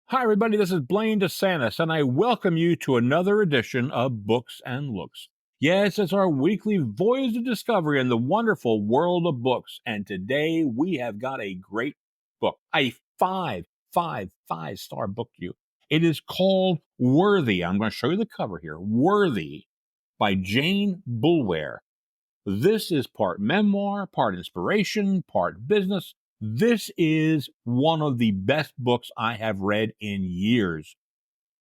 Hi, everybody. This is Blaine DeSantis, and I welcome you to another edition of Books and Looks. Yes, it's our weekly voyage of discovery in the wonderful world of books. And today we have got a great book, a five-star book to you. It is called Worthy. I'm going to show you the cover here. Worthy by Jane Boulware. This is part memoir, part inspiration, part business. This is one of the best books I have read in years.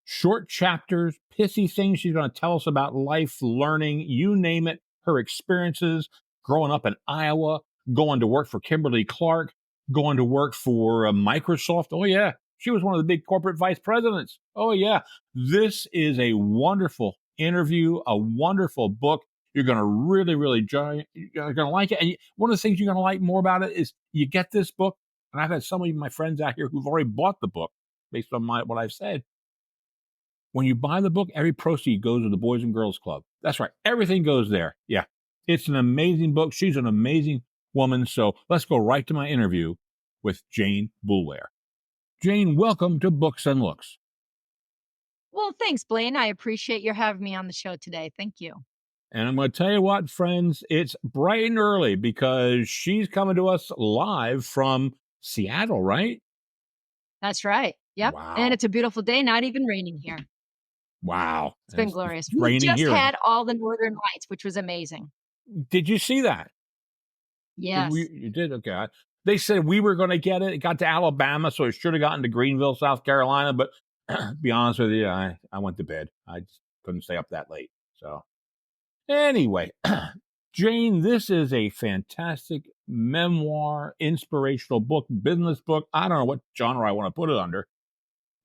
Short chapters, pithy things she's going to tell us about life, learning, you name it, her experiences growing up in Iowa, going to work for Kimberly-Clark, going to work for Microsoft. Oh, yeah. She was one of the big corporate vice presidents. Oh, yeah. This is a wonderful interview, a wonderful book. You're going to really enjoy. You're going to like it. And one of the things you're going to like more about it is you get this book. And I've had some of my friends out here who've already bought the book based on what I've said. When you buy the book, every proceed goes to the Boys and Girls Club. That's right. Everything goes there. Yeah. It's an amazing book. She's an amazing woman. So let's go right to my interview with Jane Boulware. Jane, welcome to Books and Looks. Well, thanks, Blaine. I appreciate your having me on the show today. Thank you. And I'm going to tell you what, friends, it's bright and early because she's coming to us live from Seattle, right? That's right. Yep. And Wow. it's a beautiful day, not even raining here. Wow. It's been It's glorious. We raining just here. had all the northern lights, which was amazing. Did you see that? Yes. You did? Okay. They said we were going to get it. It got to Alabama, so it should have gotten to Greenville, South Carolina. But to be honest with you, I went to bed. I just couldn't stay up that late. So anyway, Jane, this is a fantastic memoir, inspirational book, business book. I don't know what genre I want to put it under.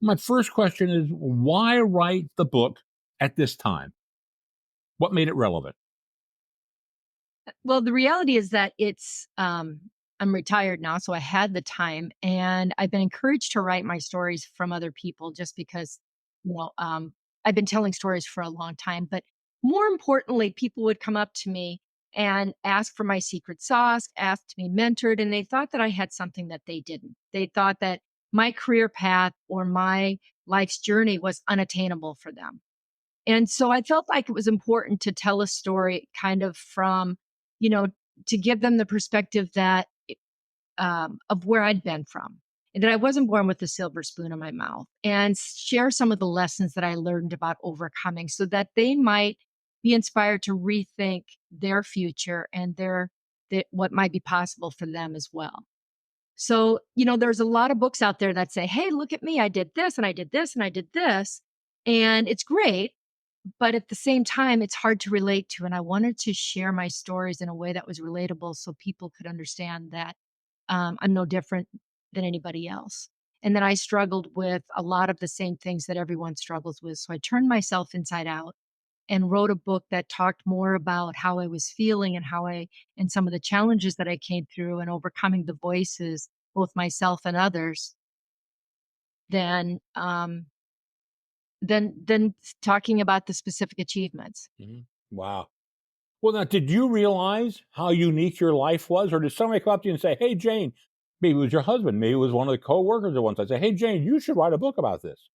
My first question is, why write the book at this time? What made it relevant? Well, the reality is that I'm retired now, so I had the time, and I've been encouraged to write my stories from other people just because, you know, um, I've been telling stories for a long time. But more importantly, people would come up to me and ask for my secret sauce, ask to be mentored, and they thought that I had something that they didn't. They thought that my career path or my life's journey was unattainable for them. And so I felt like it was important to tell a story kind of from, you know, to give them the perspective that of where I'd been from, and that I wasn't born with a silver spoon in my mouth, and share some of the lessons that I learned about overcoming so that they might be inspired to rethink their future and what might be possible for them as well. So, there's a lot of books out there that say, "Hey, look at me. I did this and I did this and I did this." And it's great, but at the same time, it's hard to relate to. And I wanted to share my stories in a way that was relatable so people could understand that I'm no different than anybody else. And that I struggled with a lot of the same things that everyone struggles with. So I turned myself inside out and wrote a book that talked more about how I was feeling and some of the challenges that I came through and overcoming the voices, both myself and others, than than talking about the specific achievements. Mhm. Wow. Well, now, did you realize how unique your life was? Or did somebody come up to you and say, hey, Jane, maybe it was your husband, maybe it was one of the coworkers at one time, say, hey, Jane, you should write a book about this?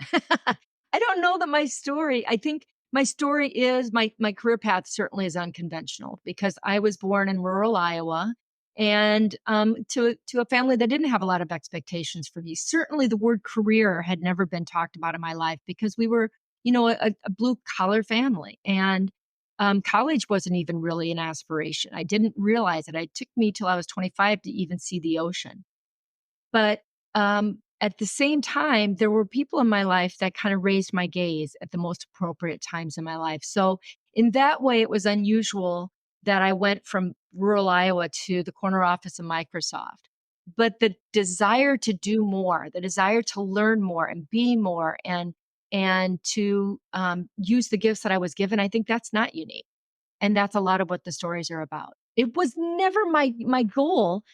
I don't know that I think my story is my career path certainly is unconventional because I was born in rural Iowa and to a family that didn't have a lot of expectations for me. Certainly the word career had never been talked about in my life because we were, a blue collar family, and college wasn't even really an aspiration. I didn't realize it. It took me till I was 25 to even see the ocean. But, at the same time, there were people in my life that kind of raised my gaze at the most appropriate times in my life. So, in that way, it was unusual that I went from rural Iowa to the corner office of Microsoft. But the desire to do more, the desire to learn more and be more and to use the gifts that I was given, I think that's not unique. And that's a lot of what the stories are about. It was never my goal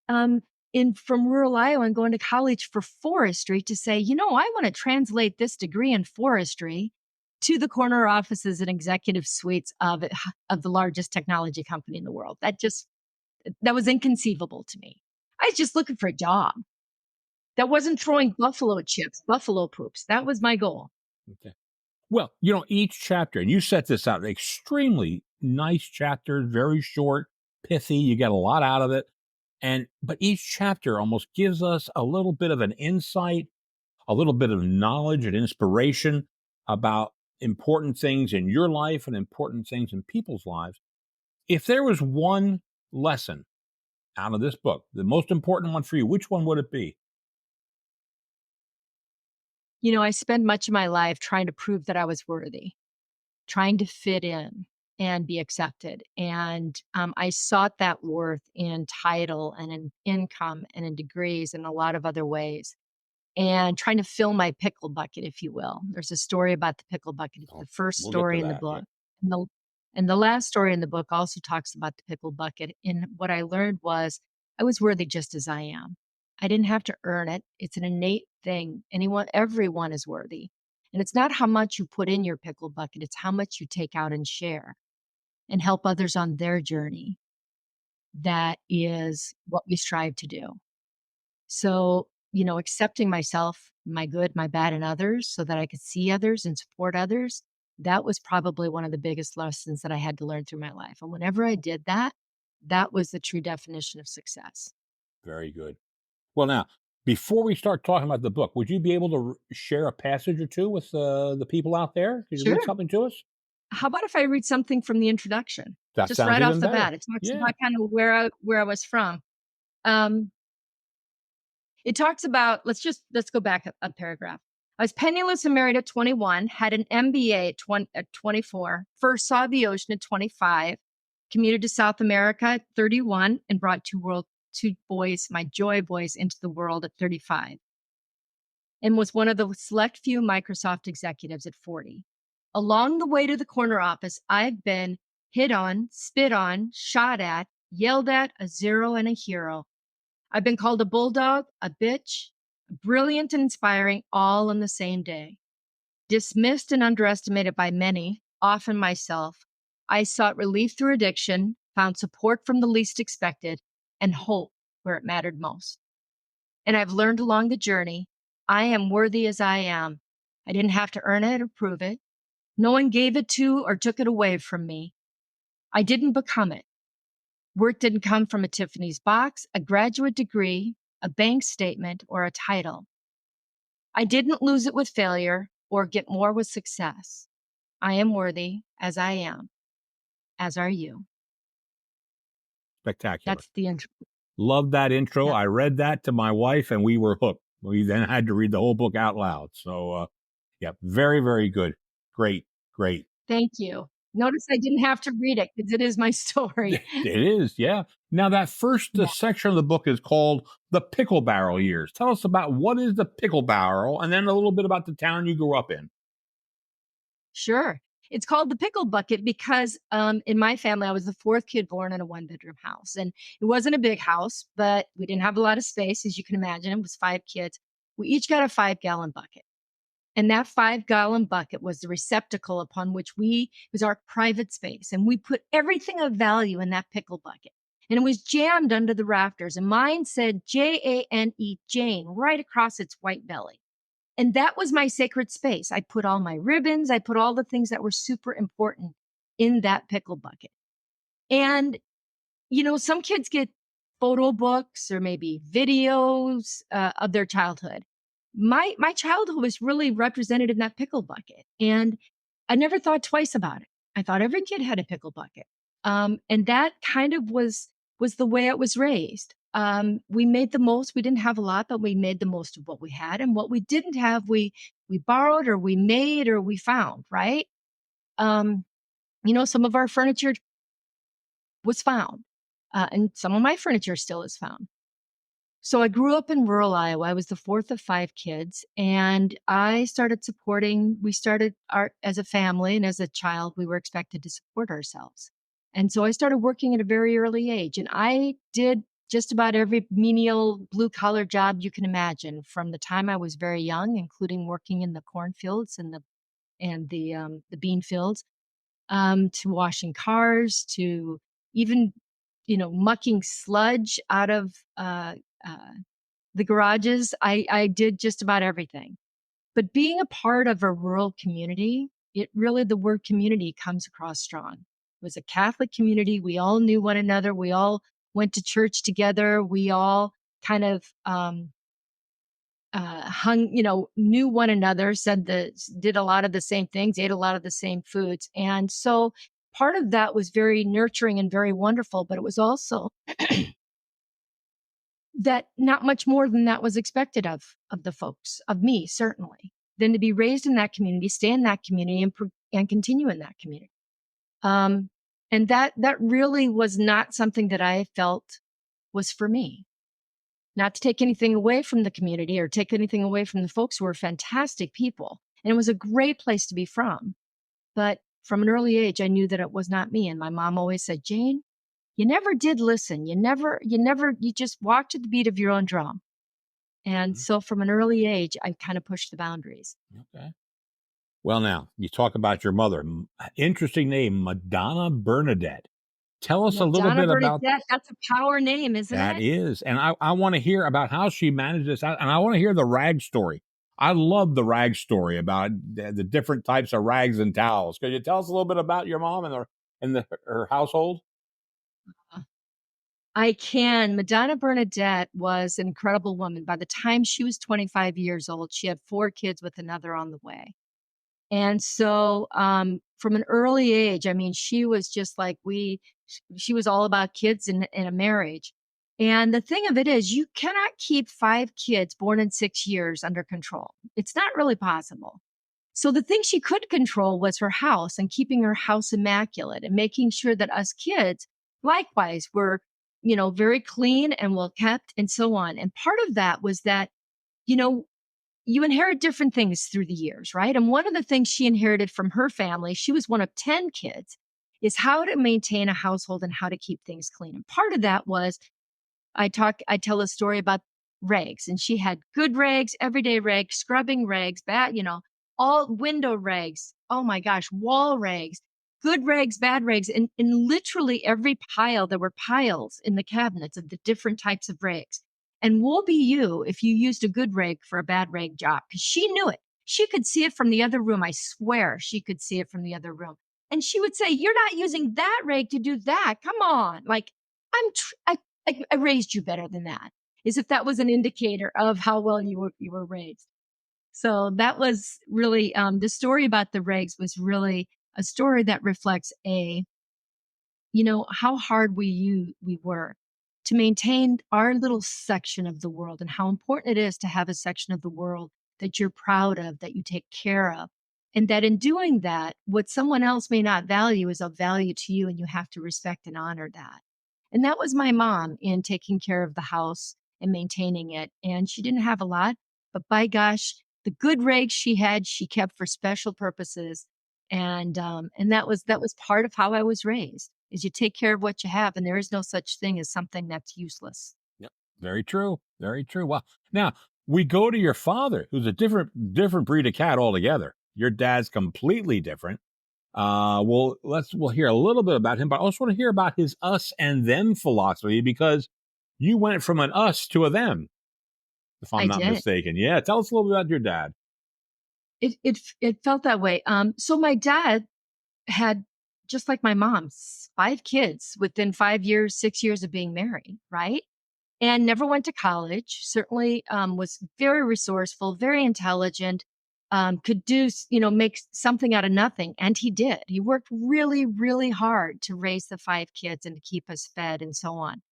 um, in from rural Iowa and going to college for forestry to say, I want to translate this degree in forestry to the corner offices and executive suites of the largest technology company in the world. That was inconceivable to me. I was just looking for a job. That wasn't throwing buffalo chips, buffalo poops. That was my goal. Okay. Well, each chapter, and you set this out, extremely nice chapter, very short, pithy. You get a lot out of it. But each chapter almost gives us a little bit of an insight, a little bit of knowledge and inspiration about important things in your life and important things in people's lives. If there was one lesson out of this book, the most important one for you, which one would it be? I spend much of my life trying to prove that I was worthy, trying to fit in and be accepted. And I sought that worth in title and in income and in degrees and a lot of other ways. And trying to fill my pickle bucket, if you will. There's a story about the pickle bucket. It's the Oh, first we'll get to story in the that. Yeah, book. And the last story in the book also talks about the pickle bucket. And what I learned was I was worthy just as I am. I didn't have to earn it. It's an innate thing. Everyone is worthy. And it's not how much you put in your pickle bucket, it's how much you take out and share and help others on their journey. That is what we strive to do. So, accepting myself, my good, my bad, and others so that I could see others and support others, that was probably one of the biggest lessons that I had to learn through my life. And whenever I did that, that was the true definition of success. very good. Well, now, before we start talking about the book, would you be able to share a passage or two with the people out there? Could you read Sure. something to us? How about if I read something from the introduction? That Just sounds right off even the better. bat. It talks Yeah. about kind of where I was from. Um, It talks about let's go back a paragraph. I was penniless and married at 21, had an MBA at 24, first saw the ocean at 25, commuted to South America at 31, and brought two boys, my joy boys, into the world at 35, and was one of the select few Microsoft executives at 40. Along the way to the corner office, I've been hit on, spit on, shot at, yelled at, a zero and a hero. I've been called a bulldog, a bitch, brilliant and inspiring, all on the same day. Dismissed and underestimated by many, often myself, I sought relief through addiction, found support from the least expected, and hope where it mattered most. And I've learned along the journey, I am worthy as I am. I didn't have to earn it or prove it. No one gave it to or took it away from me. I didn't become it. Work didn't come from a Tiffany's box, a graduate degree, a bank statement, or a title. I didn't lose it with failure or get more with success. I am worthy as I am, as are you. Spectacular. That's the intro. Love that intro. Yep. I read that to my wife and we were hooked. We then had to read the whole book out loud. So, yeah, very, very good. Great, great. Thank you. Notice I didn't have to read it because it is my story. It is, yeah. Now, that first Yeah, section of the book is called The Pickle Barrel Years. Tell us about what is the pickle barrel and then a little bit about the town you grew up in. sure. It's called the Pickle Bucket because in my family, I was the fourth kid born in a one-bedroom house. And it wasn't a big house, but we didn't have a lot of space, as you can imagine. It was five kids. We each got a 5-gallon bucket. And that 5-gallon bucket was the receptacle upon which it was our private space. And we put everything of value in that pickle bucket. And it was jammed under the rafters. And mine said Jane, Jane, right across its white belly. And that was my sacred space. I put all my ribbons, I put all the things that were super important in that pickle bucket. And, some kids get photo books or maybe videos of their childhood. My childhood was really represented in that pickle bucket. And I never thought twice about it. I thought every kid had a pickle bucket. And that kind of was the way I was raised. We made the most. We didn't have a lot, but we made the most of what we had. And what we didn't have, we borrowed or we made or we found, right? Um, some of our furniture was found. And some of my furniture still is found. So I grew up in rural Iowa. I was the fourth of five kids, and we started as a family, and as a child, we were expected to support ourselves. And so I started working at a very early age, and I did just about every menial blue collar job you can imagine from the time I was very young, including working in the cornfields and the bean fields, to washing cars, to even, mucking sludge out of, uh, the garages. I did just about everything. But being a part of a rural community, it really, the word community comes across strong. It was a Catholic community. We all knew one another. We all went to church together. We all kind of knew one another, did a lot of the same things, ate a lot of the same foods. And so part of that was very nurturing and very wonderful, but it was also that not much more than that was expected of the folks, of me certainly, than to be raised in that community, stay in that community, and continue in that community. Um, and that really was not something that I felt was for me. Not to take anything away from the community or take anything away from the folks who were fantastic people, and it was a great place to be from. But from an early age, I knew that it was not me. And my mom always said, Jane, you never did listen. You just walked to the beat of your own drum. And Mhm. so from an early age, I kind of pushed the boundaries. Okay. Well, now you talk about your mother. Interesting name, Madonna Bernardet. Tell us a little Madonna bit about Bernardet, that's a power name, isn't that it? is, and I want to hear about how she managed this out, and I want to hear the rag story. I love the rag story about the different types of rags and towels. Could you tell us a little bit about your mom and her household? I can. Madonna Bernardet was an incredible woman. By the time she was 25 years old, she had 4 kids with another on the way. And so, from an early age, I mean, she was just like she was all about kids and a marriage. And the thing of it is, you cannot keep 5 kids born in 6 years under control. It's not really possible. So the thing she could control was her house and keeping her house immaculate and making sure that us kids likewise were, very clean and well kept and so on. And part of that was that, you know, you inherit different things through the years, right? And one of the things she inherited from her family, she was one of 10 kids, is how to maintain a household and how to keep things clean. And part of that was I tell a story about rags, and she had good rags, everyday rags, scrubbing rags, all window rags. Oh my gosh, wall rags, good rags, bad rags. And in literally every pile, there were piles in the cabinets of the different types of rags. And woe be you if you used a good rag for a bad rag job, because she knew it. She could see it from the other room. I swear she could see it from the other room. And she would say, "You're not using that rag to do that. Come on." Like, I raised you better than that, as if that was an indicator of how well you were raised. So that was really, the story about the regs was really a story that reflects how hard we were to maintain our little section of the world, and how important it is to have a section of the world that you're proud of, that you take care of. And that in doing that, what someone else may not value is of value to you, and you have to respect and honor that. And that was my mom in taking care of the house and maintaining it. And she didn't have a lot, but by gosh, the good rags she had, she kept for special purposes. And that was part of how I was raised, is you take care of what you have, and there is no such thing as something that's useless. Yep. Very true. Very true. Well, now we go to your father, who's a different breed of cat altogether. Your dad's completely different. We'll hear a little bit about him, but I also want to hear about his us and them philosophy, because you went from an us to a them, if I'm I not did. mistaken. Yeah, tell us a little bit about your dad. It felt that way. So my dad had, just like my mom's, 5 kids within 5 years, 6 years of being married, right? And never went to college. Certainly, was very resourceful, very intelligent, could make something out of nothing. And he did. He worked really, really hard to raise the 5 kids and to keep us fed and so on.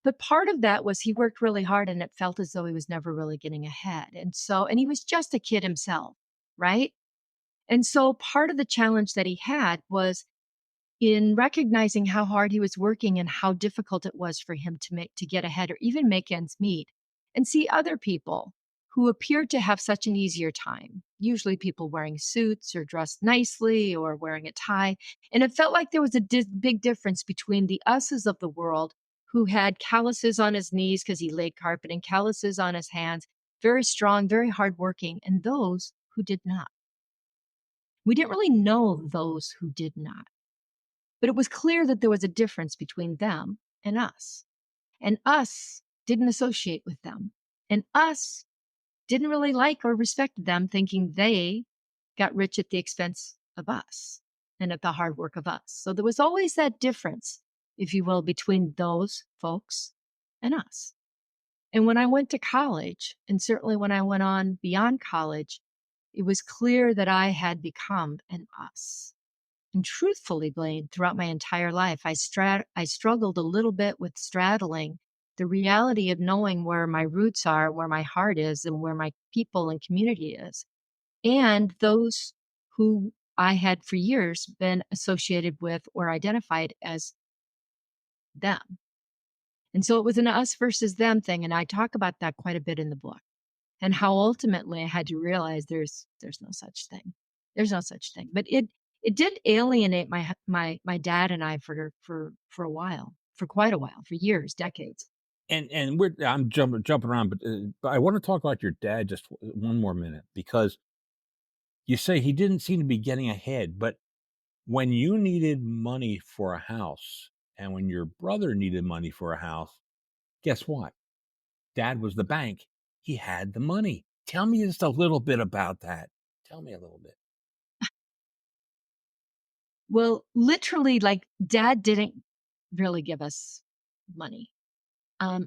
But part of that was he worked really hard, and it felt as though he was never really getting ahead. And he was just a kid himself, right? And so part of the challenge that he had was in recognizing how hard he was working and how difficult it was for him to get ahead or even make ends meet, and see other people who appeared to have such an easier time, usually people wearing suits or dressed nicely or wearing a tie. And it felt like there was a big difference between the us's of the world, who had calluses on his knees because he laid carpet and calluses on his hands, very strong, very hardworking, and those who did not. We didn't really know those who did not, but it was clear that there was a difference between them and us. And us didn't associate with them. And us didn't really like or respect them, thinking they got rich at the expense of us and at the hard work of us. So there was always that difference, if you will, between those folks and us. And when I went to college, and certainly when I went on beyond college, it was clear that I had become an us. And truthfully, Blaine, throughout my entire life, I struggled a little bit with straddling the reality of knowing where my roots are, where my heart is, and where my people and community is, and those who I had for years been associated with or identified as them. And so it was an us versus them thing. And I talk about that quite a bit in the book, and how ultimately I had to realize there's no such thing. There's no such thing. But it did alienate my dad and I for a while, for quite a while, for years, decades. And I'm jumping around, but I want to talk about your dad just one more minute, because you say he didn't seem to be getting ahead, but when you needed money for a house and when your brother needed money for a house, guess what? Dad was the bank. He had the money. Tell me just a little bit about that. Tell me a little bit. Well, literally, like, dad didn't really give us money. Um,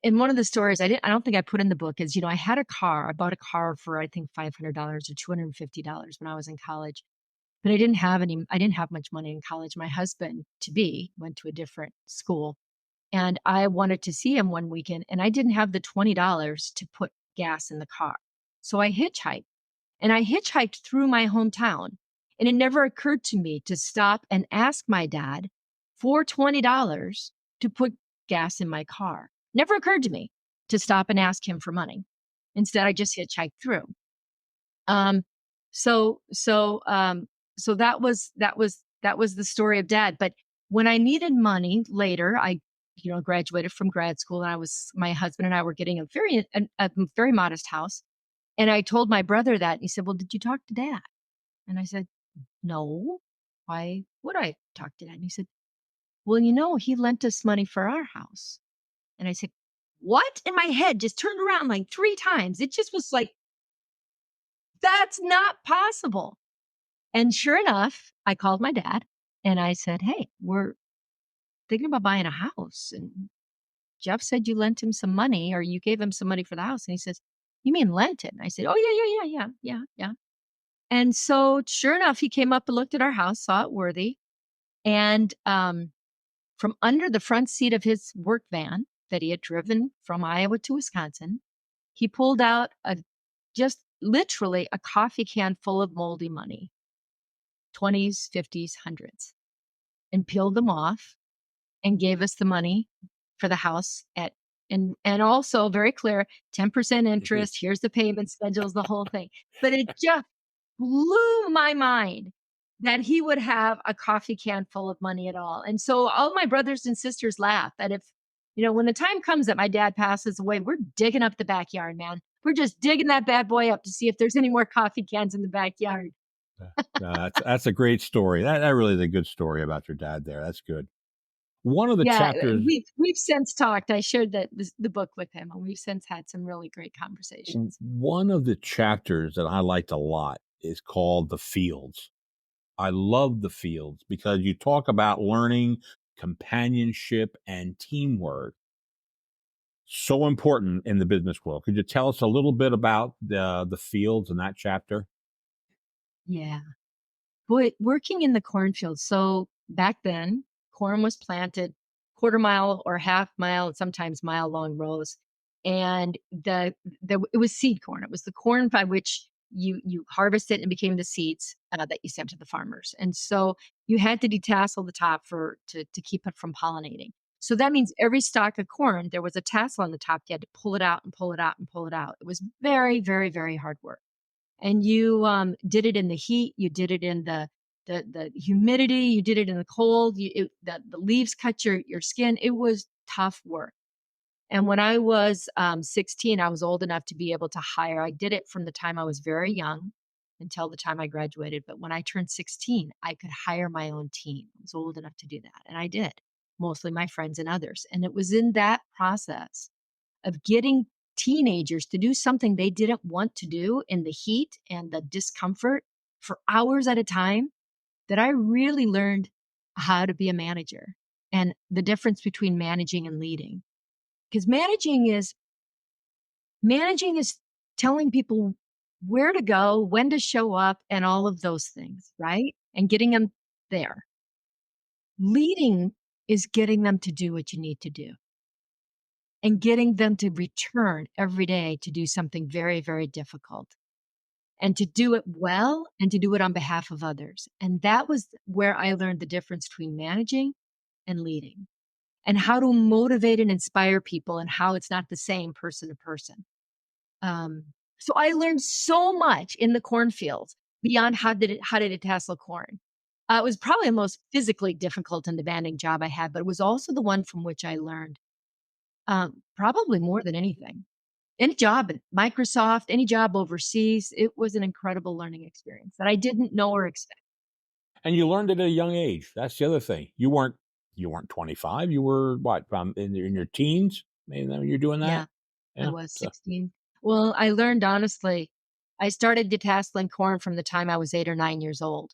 in one of the stories I don't think I put in the book is, I had a car. I bought a car for I think $500 or $250 when I was in college. But I didn't have much money in college. My husband to be went to a different school, and I wanted to see him one weekend, and I didn't have the $20 to put gas in the car. So I hitchhiked, and I hitchhiked through my hometown, and it never occurred to me to stop and ask my dad for $20 to put gas in my car. Never occurred to me to stop and ask him for money. Instead, I just hitchhiked through. Um, so so so that was the story of dad. But when I needed money later, I graduated from grad school, and my husband and I were getting a very modest house. And I told my brother that, and he said, "Well, did you talk to dad?" And I said, "No. Why would I talk to dad?" And he said, "Well, he lent us money for our house." And I said, "What?" And my head just turned around like 3 times. It just was like, that's not possible. And sure enough, I called my dad and I said, "Hey, we're thinking about buying a house. And Jeff said you lent him some money, or you gave him some money for the house." And he says, "You mean lent it?" And I said, "Oh, yeah, yeah, yeah, yeah, yeah, yeah." And so sure enough, he came up and looked at our house, saw it worthy. And from under the front seat of his work van that he had driven from Iowa to Wisconsin, he pulled out just literally a coffee can full of moldy money, 20s, 50s, hundreds, and peeled them off and gave us the money for the house and also very clear, 10% interest, here's the payment schedules, the whole thing. But it just blew my mind that he would have a coffee can full of money at all. And so all my brothers and sisters laugh that if, when the time comes that my dad passes away, we're digging up the backyard, man. We're just digging that bad boy up to see if there's any more coffee cans in the backyard. No, that's a great story. That really is a good story about your dad there. That's good. One of the Yeah, chapters we've since talked. I shared the book with him, and we've since had some really great conversations. one of the chapters that I liked a lot is called The Fields. I love The Fields because you talk about learning, companionship, and teamwork. So important in the business world. Could you tell us a little bit about the fields in that chapter? Yeah. Boy, working in the cornfield. So back then, corn was planted quarter mile or half mile, and sometimes mile long rows. And it was seed corn. It was the corn by which you harvest it and became the seeds that you sent to the farmers. And so you had to detassel the top to keep it from pollinating. So that means every stalk of corn, there was a tassel on the top. You had to pull it out and pull it out and pull it out. It was very, very, very hard work. And you did it in the heat, you did it in the humidity, you did it in the cold, the leaves cut your skin. It was tough work. And when I was 16, I was old enough to be able to hire. I did it from the time I was very young until the time I graduated. But when I turned 16, I could hire my own team. I was old enough to do that. And I did, mostly my friends and others. And it was in that process of getting teenagers to do something they didn't want to do in the heat and the discomfort for hours at a time that I really learned how to be a manager and the difference between managing and leading. Because managing is telling people where to go, when to show up, and all of those things, right? And getting them there. Leading is getting them to do what you need to do and getting them to return every day to do something very, very difficult and to do it well and to do it on behalf of others. And that was where I learned the difference between managing and leading and how to motivate and inspire people and how it's not the same person to person. Um, so I learned so much in the cornfields beyond how to detasseling corn. It was probably the most physically difficult and demanding job I had, but it was also the one from which I learned probably more than anything. Any job at Microsoft, any job overseas, it was an incredible learning experience that I didn't know or expect. And you learned it at a young age. That's the other thing. You weren't 25. You were what? In your teens, maybe when you're doing that. Yeah, I Yeah. was So, 16. Well, I learned honestly, I started detasseling corn from the time I was 8 or 9 years old,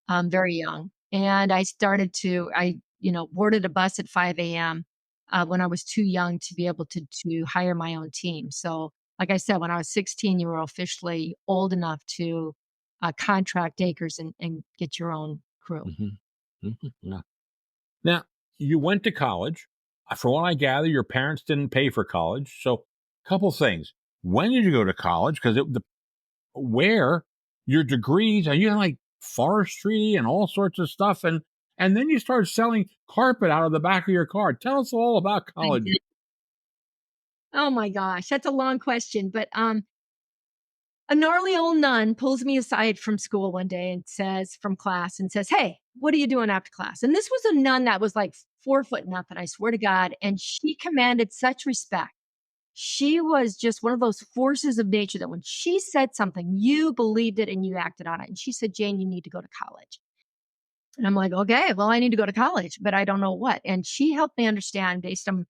very young. And I boarded a bus at 5 a.m. When I was too young to be able to hire my own team. So, like I said, when I was 16, you were officially old enough to contract acres and get your own crew. mhm, yeah. Now, you went to college. From what I gather, your parents didn't pay for college. So, couple things. When did you go to college? Because where your degrees, and you had like forestry and all sorts of stuff, and then you started selling carpet out of the back of your car. Tell us all about I college. did. Oh my gosh, that's a long question, but a gnarly old nun pulls me aside from school one day and says, from class, and says, "Hey, what are you doing after class?" And this was a nun that was like 4 foot nothing, I swear to God. And she commanded such respect. She was just one of those forces of nature that when she said something, you believed it and you acted on it. And she said, "Jane, you need to go to college." And I'm like, "Okay, well, I need to go to college, but I don't know what." And she helped me understand based on,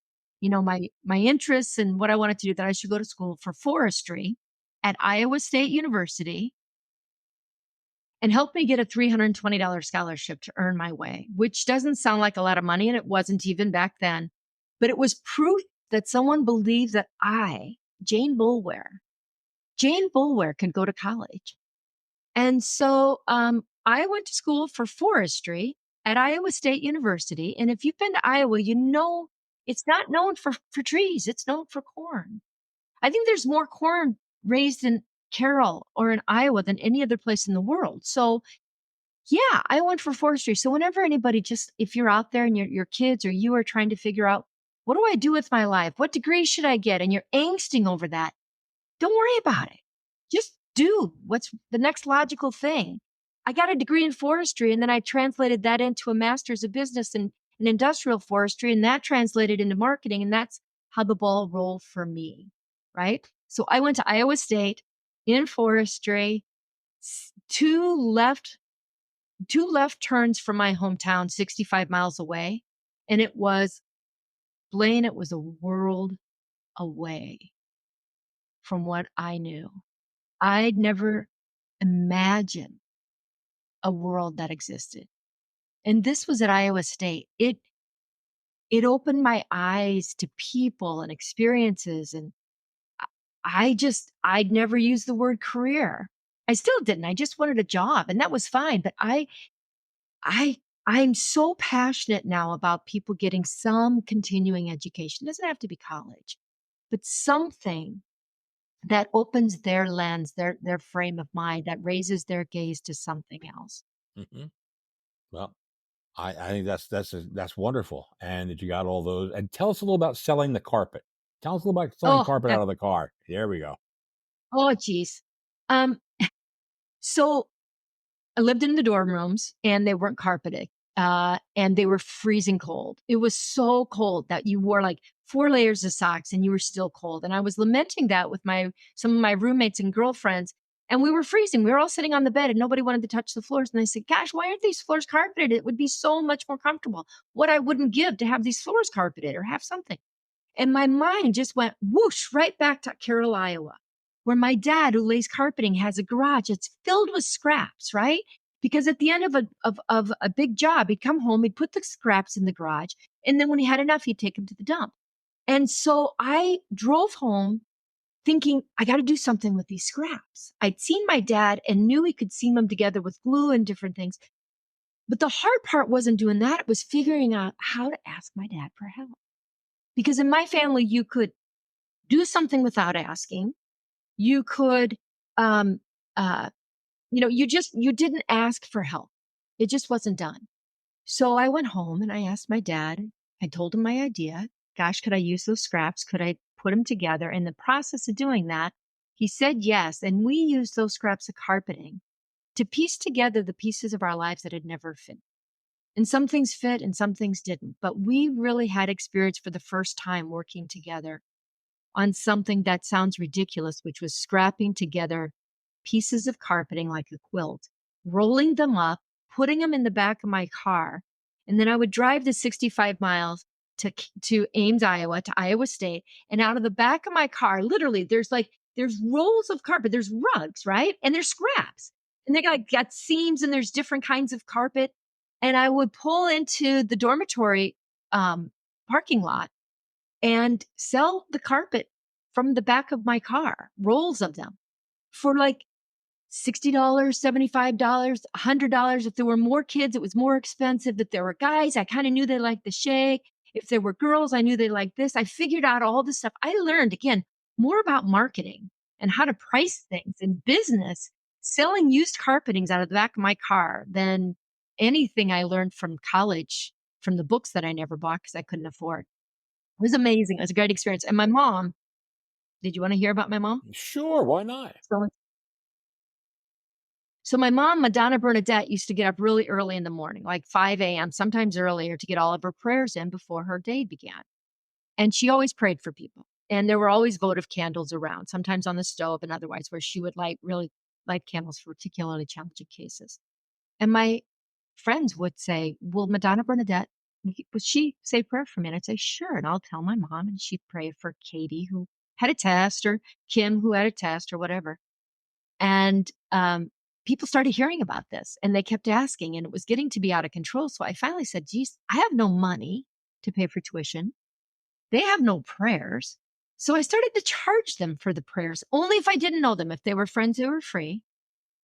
my interests and what I wanted to do that I should go to school for forestry at Iowa State University and helped me get a $320 scholarship to earn my way, which doesn't sound like a lot of money. And it wasn't even back then, but it was proof that someone believed that Jane Jane Boulware could go to college. And so I went to school for forestry at Iowa State University. And if you've been to Iowa, you know it's not known for trees, it's known for corn. I think there's more corn raised in Carroll or in Iowa than any other place in the world. So yeah, I went for forestry. So whenever anybody just if you're out there and your kids or you are trying to figure out what do I do with my life? What degree should I get? And you're angsting over that, don't worry about it. Just do what's the next logical thing. I got a degree in forestry and then I translated that into a master's of business in industrial forestry, and that translated into marketing. And that's how the ball rolled for me. Right. So I went to Iowa State in forestry, s- two left, two left turns from my hometown, 65 miles away. And it was Blaine, it was a world away from what I knew. I'd never imagined a world that existed. And this was at Iowa State. It opened my eyes to people and experiences. And I'd never used the word career. I still didn't. I just wanted a job and that was fine. But I, I'm so passionate now about people getting some continuing education. It doesn't have to be college, but something that opens their lens, their frame of mind, that raises their gaze to something else. Mhm. Well, I think that's wonderful, and that you got all those. And tell us a little about selling the carpet. Tell us a little about selling Oh, carpet out of the car. There we go. oh, geez. Um, so I lived in the dorm rooms and they weren't carpeted. And they were freezing cold. It was so cold that you wore like 4 layers of socks and you were still cold. And I was lamenting that with some of my roommates and girlfriends. And we were freezing. We were all sitting on the bed and nobody wanted to touch the floors. And I said, "Gosh, why aren't these floors carpeted? It would be so much more comfortable. What I wouldn't give to have these floors carpeted or have something." And my mind just went whoosh right back to Carroll, Iowa, where my dad, who lays carpeting, has a garage. It's filled with scraps, right? Because at the end of a big job, he'd come home, he'd put the scraps in the garage, and then when he had enough, he'd take them to the dump. And so I drove home thinking, I got to do something with these scraps. I'd seen my dad and knew he could seam them together with glue and different things. But the hard part wasn't doing that. It was figuring out how to ask my dad for help. Because in my family, you could do something without asking. You could, um, you didn't ask for help. It just wasn't done. So I went home and I asked my dad. I told him my idea. Gosh, could I use those scraps? Could I put them together? In the process of doing that, he said yes. And we used those scraps of carpeting to piece together the pieces of our lives that had never fit. And some things fit and some things didn't. But we really had experience for the first time working together on something that sounds ridiculous, which was scrapping together pieces of carpeting like a quilt, rolling them up, putting them in the back of my car. And then I would drive the 65 miles to Ames, Iowa, to Iowa State. And out of the back of my car, literally, there's rolls of carpet, there's rugs, right? And there's scraps. And they got seams and there's different kinds of carpet. And I would pull into the dormitory parking lot and sell the carpet from the back of my car, rolls of them for like $60, $75, $100. If there were more kids, it was more expensive. If there were guys, I kind of knew they liked the shake. If there were girls, I knew they liked this. I figured out all this stuff. I learned, again, more about marketing and how to price things in business, selling used carpetings out of the back of my car than anything I learned from college, from the books that I never bought because I couldn't afford. It was amazing. It was a great experience. And my mom, did you want to hear about my mom? Sure, why not? So my mom, Madonna Bernardet, used to get up really early in the morning, like 5 a.m., sometimes earlier, to get all of her prayers in before her day began. And she always prayed for people. And there were always votive candles around, sometimes on the stove and otherwise, where she would really light candles for particularly challenging cases. And my friends would say, well, Madonna Bernardet, would she say a prayer for me? And I'd say, sure. And I'll tell my mom, and she'd pray for Katie, who had a test, or Kim, who had a test, or whatever. And people started hearing about this and they kept asking, and it was getting to be out of control. So I finally said, geez, I have no money to pay for tuition. They have no prayers. So I started to charge them for the prayers, only if I didn't know them. If they were friends, they were free.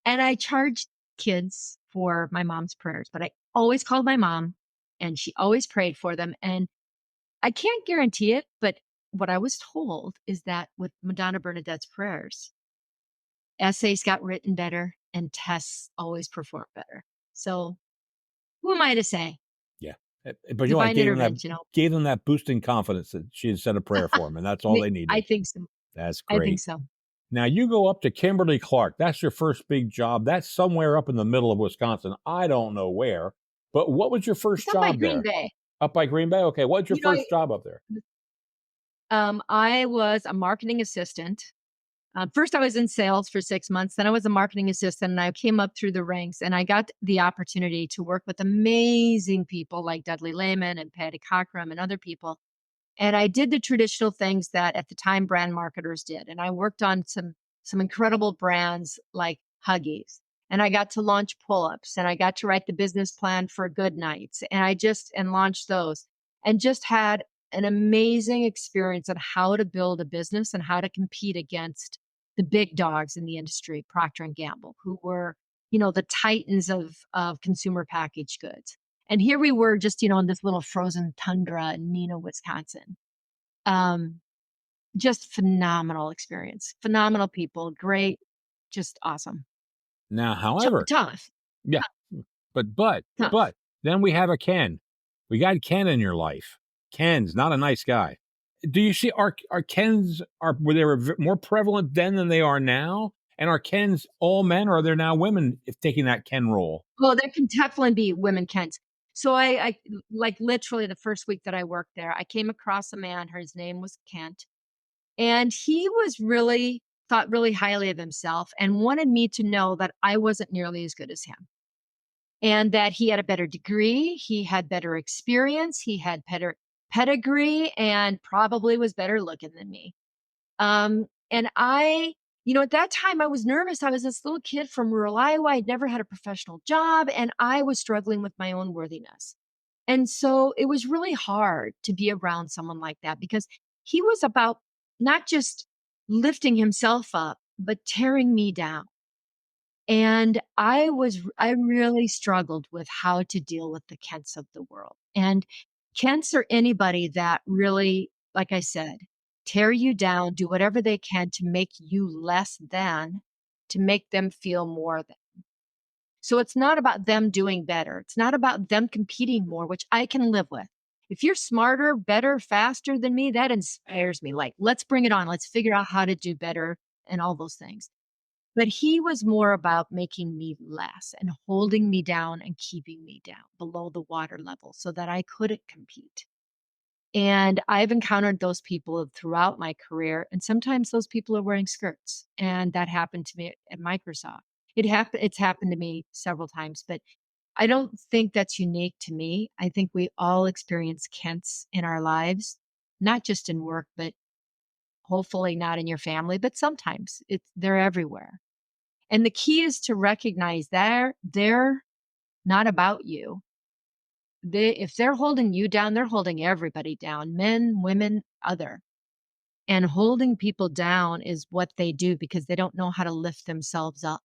And I charged kids for my mom's prayers, but I always called my mom and she always prayed for them. And I can't guarantee it, but what I was told is that with Madonna Bernadette's prayers, essays got written better and tests always performed better. So who am I to say? Yeah. But you know, I Divine intervention. gave them that boost in confidence that she had said a prayer for them, and that's all they needed. I think so. That's I think great. so. Now you go up to Kimberly-Clark. That's your first big job. That's somewhere up in the middle of Wisconsin. I don't know where. But what was your first It's up by job Green there? Bay. Up by Green Bay? Okay. What's your first job up there? I was a marketing assistant. First, I was in sales for 6 months. Then I was a marketing assistant, and I came up through the ranks. And I got the opportunity to work with amazing people like Dudley Lehman and Patty Cockrum and other people. And I did the traditional things that at the time brand marketers did. And I worked on some incredible brands like Huggies. And I got to launch pull-ups, and I got to write the business plan for Good Nights. And and launched those, and just had an amazing experience on how to build a business and how to compete against the big dogs in the industry, Procter and Gamble, who were, the titans of consumer packaged goods. And here we were just, in this little frozen tundra in Neenah, Wisconsin. Just phenomenal experience, phenomenal people, great, just awesome. Now, however, Tough, yeah, but tough. then we have a Ken. We got Ken in your life. Ken's not a nice guy. Do you see our Kens were they more prevalent then than they are now? And are Kens all men, or are there now women taking that Ken role? Well, there can definitely be women Kens. So I like literally the first week that I worked there, I came across a man. His name was Kent, and he was thought really highly of himself and wanted me to know that I wasn't nearly as good as him, and that he had a better degree, he had better experience, he had pedigree and probably was better looking than me. And at that time I was nervous. I was this little kid from rural Iowa. I'd never had a professional job and I was struggling with my own worthiness. And so it was really hard to be around someone like that because he was about not just lifting himself up, but tearing me down. And I really struggled with how to deal with the Kents of the world. And Kents are anybody that really, like I said, tear you down, do whatever they can to make you less than, to make them feel more than. So it's not about them doing better. It's not about them competing more, which I can live with. If you're smarter, better, faster than me, that inspires me. Like, let's bring it on. Let's figure out how to do better and all those things. But he was more about making me less and holding me down and keeping me down below the water level so that I couldn't compete. And I've encountered those people throughout my career. And sometimes those people are wearing skirts. And that happened to me at Microsoft. It's happened to me several times, but I don't think that's unique to me. I think we all experience Kents in our lives, not just in work, but hopefully not in your family, but sometimes they're everywhere. And the key is to recognize they're not about you. If they're holding you down, they're holding everybody down, men, women, other. And holding people down is what they do because they don't know how to lift themselves up.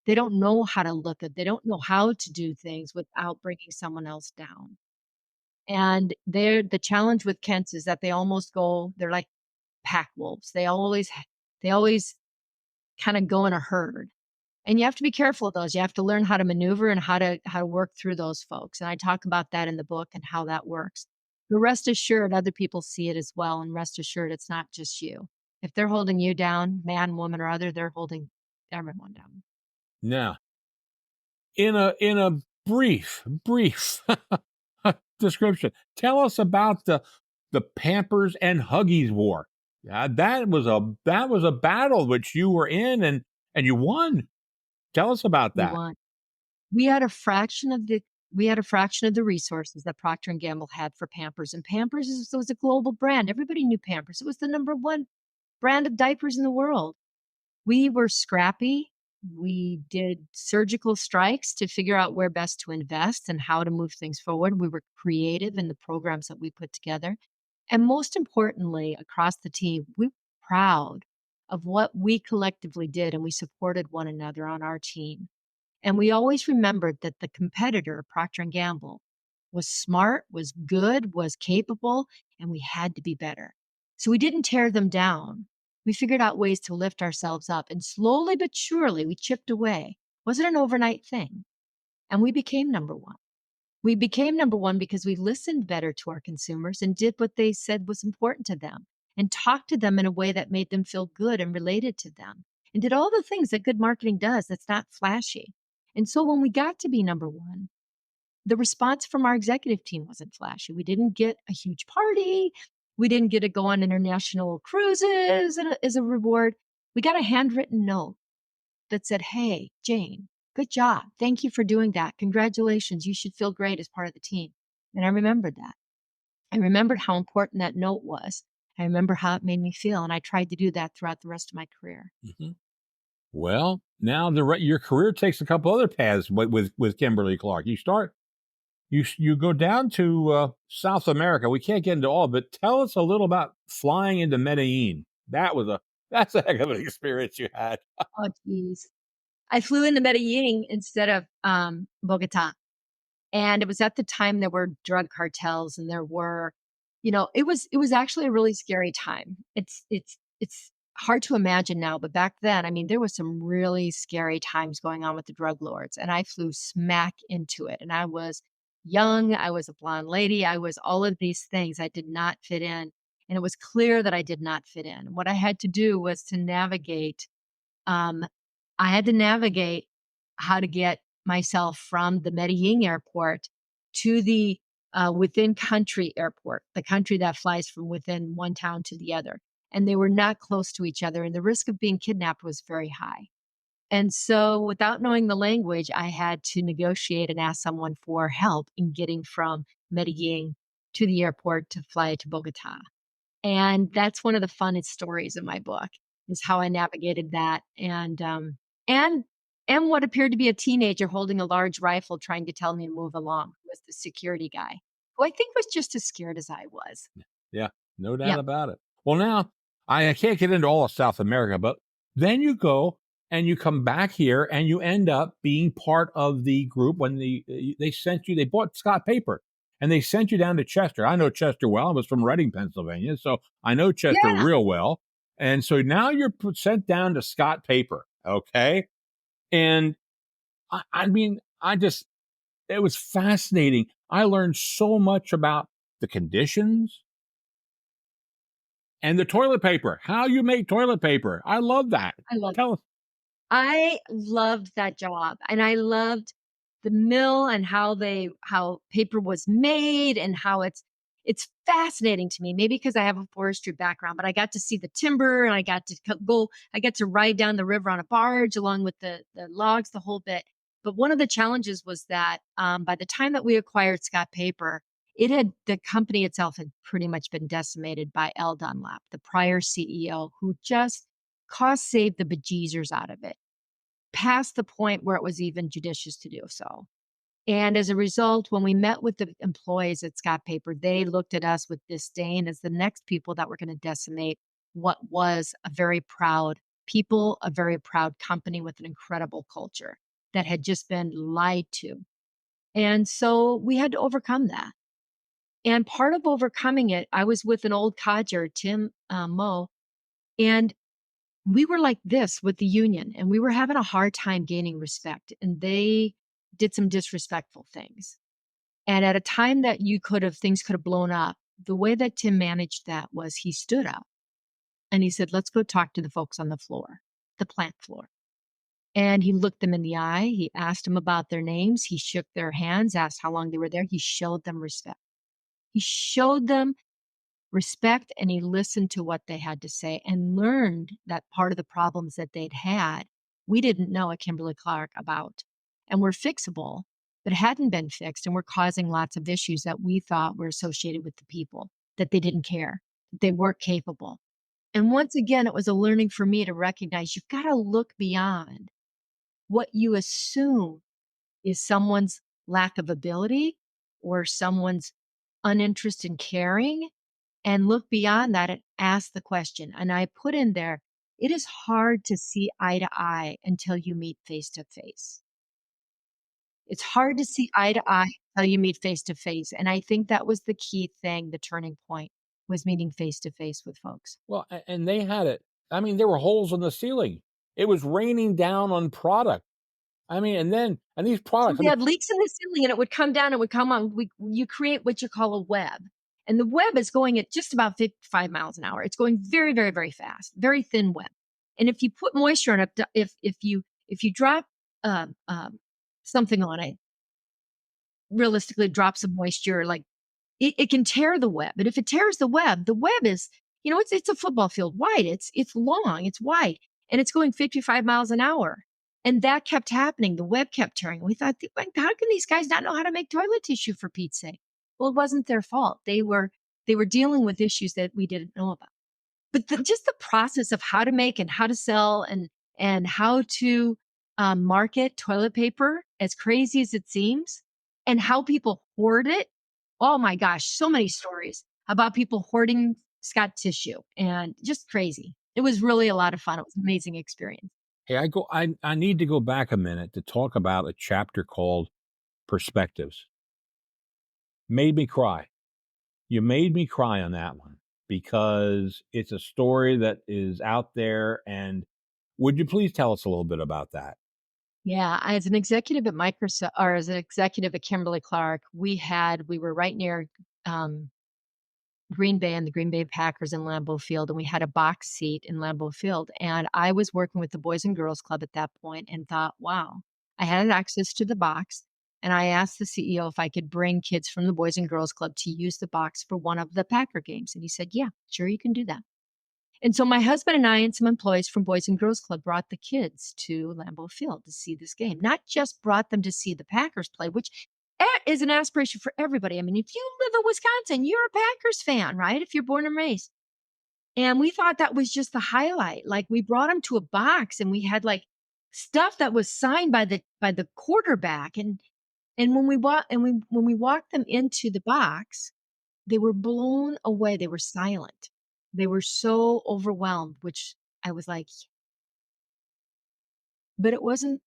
They don't know how to look at, they don't know how to do things without bringing someone else down. And the challenge with Kents is that they're like pack wolves. They always kind of go in a herd. And you have to be careful of those. You have to learn how to maneuver and how to work through those folks. And I talk about that in the book and how that works. But rest assured, other people see it as well. And rest assured, it's not just you. If they're holding you down, man, woman, or other, they're holding everyone down. Now, in a brief description, tell us about the Pampers and Huggies war. That was a battle which you were in and you won. Tell us about We that. want. We had a fraction of the resources that Procter and Gamble had for Pampers, and was a global brand. Everybody knew Pampers. It was the number one brand of diapers in the world. We were scrappy. We did surgical strikes to figure out where best to invest and how to move things forward. We were creative in the programs that we put together. And most importantly, across the team, we were proud of what we collectively did and we supported one another on our team. And we always remembered that the competitor, Procter and Gamble, was smart, was good, was capable, and we had to be better. So we didn't tear them down. We figured out ways to lift ourselves up, and slowly but surely we chipped away. Wasn't an overnight thing. And we became number one. We became number one because we listened better to our consumers and did what they said was important to them and talked to them in a way that made them feel good and related to them and did all the things that good marketing does that's not flashy. And so when we got to be number one, the response from our executive team wasn't flashy. We didn't get a huge party. We didn't get to go on international cruises as a reward. We got a handwritten note that said, "Hey, Jane, good job. Thank you for doing that. Congratulations. You should feel great as part of the team." And I remembered that. I remembered how important that note was. I remember how it made me feel. And I tried to do that throughout the rest of my career. Mhm. Well, now your career takes a couple other paths with Kimberly-Clark. You go down to South America. We can't get into all, but tell us a little about flying into Medellin. That's a heck of an experience you had. Oh, geez. I flew into Medellin instead of Bogota. And it was at the time there were drug cartels and there were, it was actually a really scary time. It's hard to imagine now, but back then, I mean, there was some really scary times going on with the drug lords, and I flew smack into it. And I was young, I was a blonde lady, I was all of these things. I did not fit in, and it was clear that I did not fit in. What I had to do was to navigate um, I had to navigate how to get myself from the Medellin airport to the within country airport, the country that flies from within one town to the other. And they were not close to each other, and the risk of being kidnapped was very high. And so, without knowing the language, I had to negotiate and ask someone for help in getting from Medellin to the airport to fly to Bogota. And that's one of the funnest stories in my book, is how I navigated that, and and what appeared to be a teenager holding a large rifle trying to tell me to move along was the security guy, who I think was just as scared as I was. Yeah, no doubt Yep. about it. Well, now I can't get into all of South America, but then you go and you come back here and you end up being part of the group when they sent you. They bought Scott Paper and they sent you down to Chester. I know Chester well. I was from Reading, Pennsylvania, so I know Chester Yeah, real well. And so now you're sent down to Scott Paper, okay? And I mean, I just it was fascinating. I learned so much about the conditions and the toilet paper, how you make toilet paper. I love that. I love Tell us. I loved that job, and I loved the mill and how paper was made and how it's fascinating to me. Maybe because I have a forestry background, but I got to see the timber and I got to go. I got to ride down the river on a barge along with the logs, the whole bit. But one of the challenges was that by the time that we acquired Scott Paper, the company itself had pretty much been decimated by L. Dunlap, the prior CEO, who just cost saved the bejesus out of it past the point where it was even judicious to do so. And as a result, when we met with the employees at Scott Paper, they looked at us with disdain as the next people that were going to decimate what was a very proud people, a very proud company with an incredible culture that had just been lied to. And so we had to overcome that. And part of overcoming it, I was with an old codger, Tim Moe, and we were like this with the union, and we were having a hard time gaining respect, and they did some disrespectful things. And at a time that things could have blown up, the way that Tim managed that was he stood up and he said, "Let's go talk to the folks on the floor, the plant floor." And he looked them in the eye. He asked them about their names. He shook their hands, asked how long they were there. He showed them respect. He showed them respect, and he listened to what they had to say and learned that part of the problems that they'd had, we didn't know at Kimberly-Clark about and were fixable, but hadn't been fixed and were causing lots of issues that we thought were associated with the people, that they didn't care, that they weren't capable. And once again, it was a learning for me to recognize you've got to look beyond what you assume is someone's lack of ability or someone's uninterest in caring, and look beyond that and ask the question. And I put in there, it is hard to see eye to eye until you meet face to face. It's hard to see eye to eye until you meet face to face. And I think that was the key thing, the turning point was meeting face to face with folks. Well, and they had it. I mean, there were holes in the ceiling. It was raining down on product. I mean, and these So products. I we mean, had leaks in the ceiling and it would come down and would come on. You create what you call a web. And the web is going at just about 55 miles an hour. It's going very, very, very fast, very thin web. And if you put moisture on it, if you drop um, um, something on it, realistically drops of moisture, like it can tear the web. But if it tears the web is, it's a football field wide. It's long, it's wide, and it's going 55 miles an hour. And that kept happening. The web kept tearing. We thought, "Like, how can these guys not know how to make toilet tissue for Pete's sake?" Well, it wasn't their fault. They were dealing with issues that we didn't know about. But just the process of how to make and how to sell and how to market toilet paper, as crazy as it seems, and how people hoard it. Oh my gosh, so many stories about people hoarding Scott tissue and just crazy. It was really a lot of fun. It was an amazing experience. hey, I need to go back a minute to talk about a chapter called Perspectives. Made me cry. You made me cry on that one because it's a story that is out there. And would you please tell us a little bit about that? Yeah, as an executive at Microsoft, or as an executive at Kimberly-Clark, we were right near um, Green Bay and the Green Bay Packers in Lambeau Field, and we had a box seat in Lambeau Field. And I was working with the Boys and Girls Club at that point and thought, wow, I had access to the box. And I asked the CEO if I could bring kids from the Boys and Girls Club to use the box for one of the Packer games. And he said, yeah, sure, you can do that. And so my husband and I and some employees from Boys and Girls Club brought the kids to Lambeau Field to see this game. Not just brought them to see the Packers play, which is an aspiration for everybody. I mean, if you live in Wisconsin, you're a Packers fan, right? If you're born and raised. And we thought that was just the highlight. Like, we brought them to a box and we had like stuff that was signed by the quarterback. And when we walked them into the box, they were blown away. They were silent. They were so overwhelmed, which I was like, but it wasn't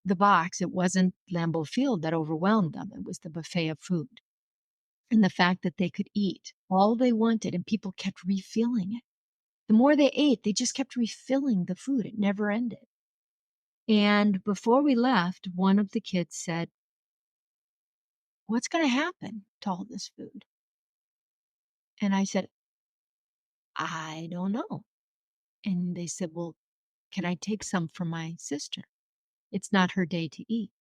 the box. It wasn't Lambeau Field that overwhelmed them. It was the buffet of food and the fact that they could eat all they wanted and people kept refilling it. The more they ate, they just kept refilling the food. It never ended. And before we left, one of the kids said, "What's going to happen to all this food?" And I said, "I don't know." And they said, "Well, can I take some for my sister? It's not her day to eat."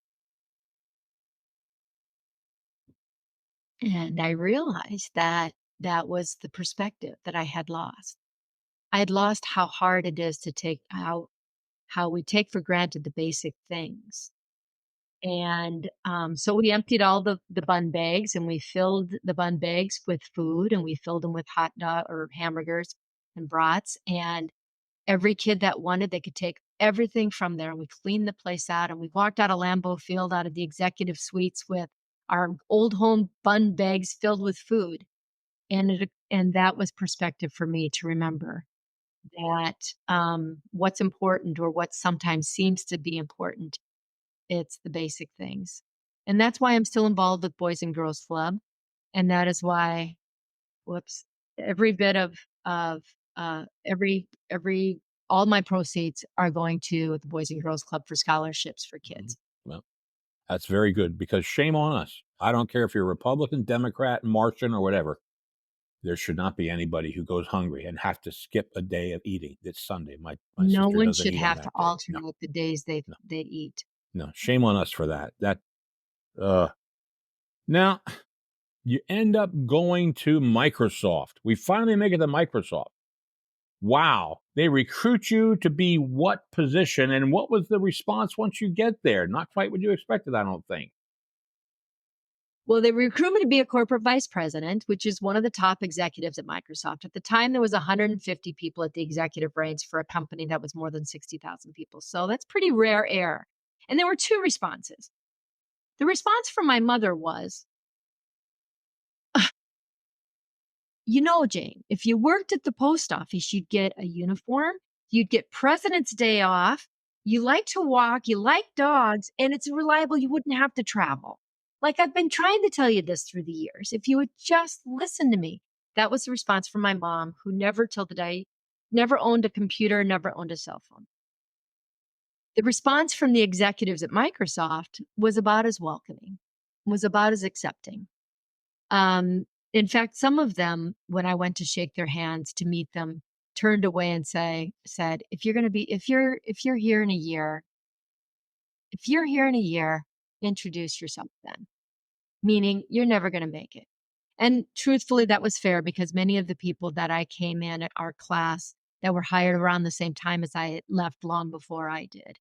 And I realized that that was the perspective that I had lost. I had lost how hard it is to take how we take for granted the basic things. And so we emptied all the bun bags and we filled the bun bags with food and we filled them with hot dog or hamburgers and brats. And every kid that wanted, they could take everything from there. And we cleaned the place out and we walked out of Lambeau Field, out of the executive suites with our old home bun bags filled with food. And that was perspective for me to remember that what's important or what sometimes seems to be important, it's the basic things. And that's why I'm still involved with Boys and Girls Club. And that is why, whoops, every bit of every all my proceeds are going to the Boys and Girls Club for scholarships for Mhm. kids. Well, that's very good because shame on us. I don't care if you're Republican, Democrat, Martian, or whatever. There should not be anybody who goes hungry and have to skip a day of eating. It's Sunday. My No sister one doesn't should eat on have to that day. No, alternate the days they no, they eat. no. Shame on us for that. Uh now you end up going to Microsoft. We finally make it to Microsoft. Wow. They recruit you to be what position and what was the response once you get there? Not quite what you expected, I don't think. Well, they recruited me to be a corporate vice president, which is one of the top executives at Microsoft. At the time, there was 150 people at the executive range for a company that was more than 60,000 people. So that's pretty rare air. And there were two responses. The response from my mother was, "You know, Jane, if you worked at the post office, you'd get a uniform, you'd get President's Day off, you like to walk, you like dogs, and it's reliable, you wouldn't have to travel. Like, I've been trying to tell you this through the years. If you would just listen to me." That was the response from my mom, who never till the day never owned a computer, never owned a cell phone. The response from the executives at Microsoft was about as welcoming, was about as accepting. In fact, some of them, when I went to shake their hands to meet them, turned away and said, if you're here in a year, if you're here in a year, introduce yourself then." Meaning you're never going to make it. And truthfully, that was fair because many of the people that I came in at our class that were hired around the same time as I left long before I did.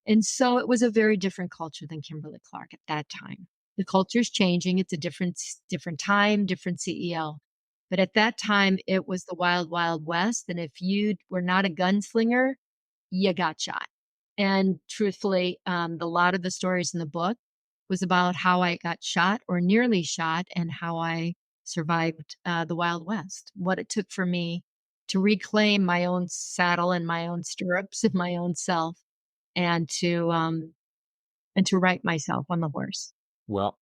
And so it was a very different culture than Kimberly-Clark at that time. The culture's changing. It's a different time, different CEO. But at that time, it was the wild, wild west. And if you were not a gunslinger, you got shot. And truthfully, a lot of the stories in the book was about how I got shot or nearly shot and how I survived the Wild West. What it took for me to reclaim my own saddle and my own stirrups and my own self and to right myself on the horse. Well,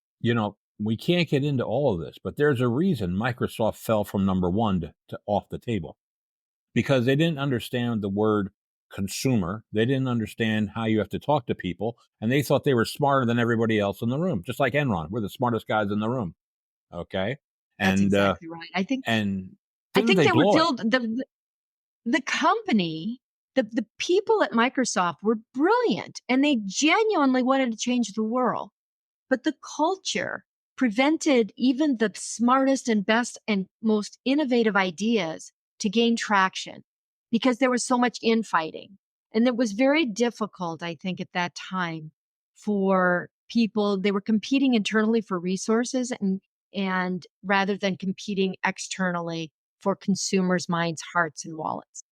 we can't get into all of this, but there's a reason Microsoft fell from number one to off the table because they didn't understand the word consumer. They didn't understand how you have to talk to people, and they thought they were smarter than everybody else in the room, just like Enron. We're the smartest guys in the room. Okay, That's and exactly right. and I didn't think they they were blow it? the company, the people at Microsoft were brilliant and they genuinely wanted to change the world. But the culture prevented even the smartest and best and most innovative ideas to gain traction because there was so much infighting. And it was very difficult, I think, at that time for people, they were competing internally for resources and rather than competing externally for consumers' minds, hearts, and wallets.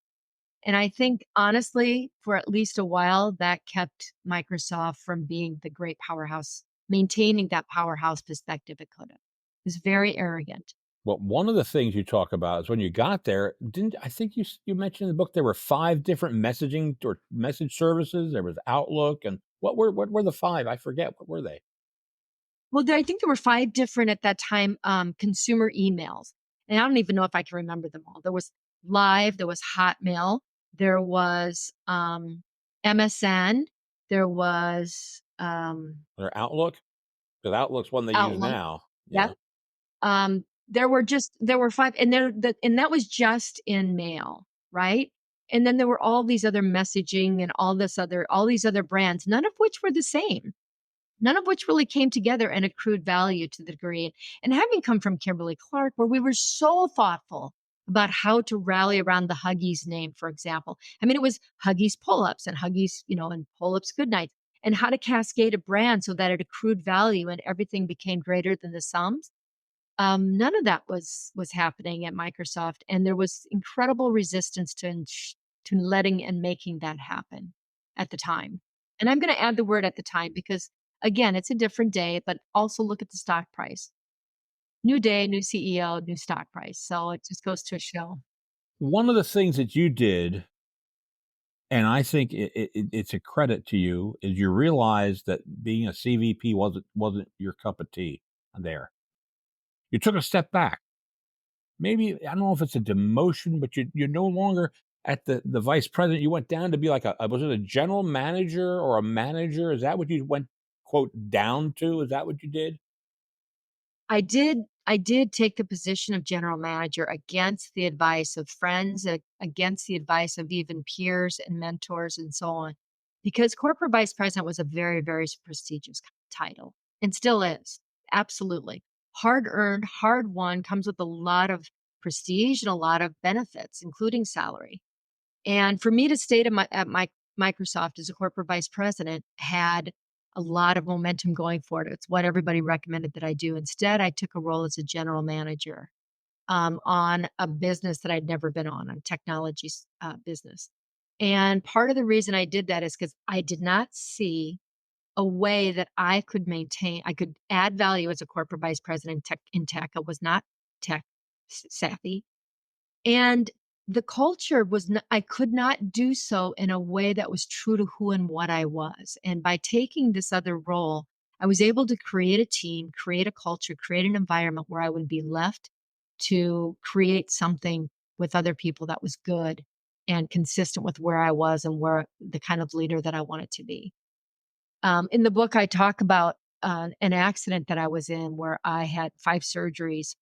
And I think honestly, for at least a while, that kept Microsoft from being the great powerhouse, maintaining that powerhouse perspective it could have. It was very arrogant. Well, one of the things you talk about is when you got there, didn't I think you mentioned in the book there were 5 different messaging or message services? There was Outlook, and what were the 5? I forget. What were they? Well, I think there were 5 different at that time, consumer emails, and I don't even know if I can remember them all. There was Live, there was Hotmail, there was, MSN, there was, Their Outlook? 'Cause Outlook's one they use Outlook. now. Yep. Yeah. There were 5 and that was just in mail, right? And then there were all these other messaging and all these other brands, none of which were the same. None of which really came together and accrued value to the degree. And having come from Kimberly-Clark, where we were so thoughtful about how to rally around the Huggies name, for example. I mean, it was Huggies pull-ups and Huggies, and pull-ups good nights, and how to cascade a brand so that it accrued value and everything became greater than the sums. None of that was happening at Microsoft, and there was incredible resistance to letting and making that happen at the time. And I'm going to add the word at the time because again, it's a different day, but also look at the stock price. New day, new CEO, new stock price. So it just goes to show. One of the things that you did, and I think it's a credit to you, is you realized that being a CVP wasn't your cup of tea there. You took a step back. Maybe I don't know if it's a demotion, but you're no longer at the vice president. You went down to be like was it a general manager or a manager? Is that what you went, quote, down to? Is that what you did? I did take the position of general manager against the advice of friends, against the advice of even peers and mentors and so on, because corporate vice president was a very, very prestigious title and still is. Absolutely. Hard earned, hard won, comes with a lot of prestige and a lot of benefits, including salary. And for me to stay at Microsoft as a corporate vice president had a lot of momentum going for it. It's what everybody recommended that I do. Instead, I took a role as a general manager on a business that I'd never been on technology business. And part of the reason I did that is because I did not see a way that I could add value as a corporate vice president in tech. I was not tech savvy, and the culture was not, I could not do so in a way that was true to who and what I was. And by taking this other role, I was able to create a team, create a culture, create an environment where I would be left to create something with other people that was good and consistent with where I was and where the kind of leader that I wanted to be. In the book, I talk about an accident that I was in where I had 5 surgeries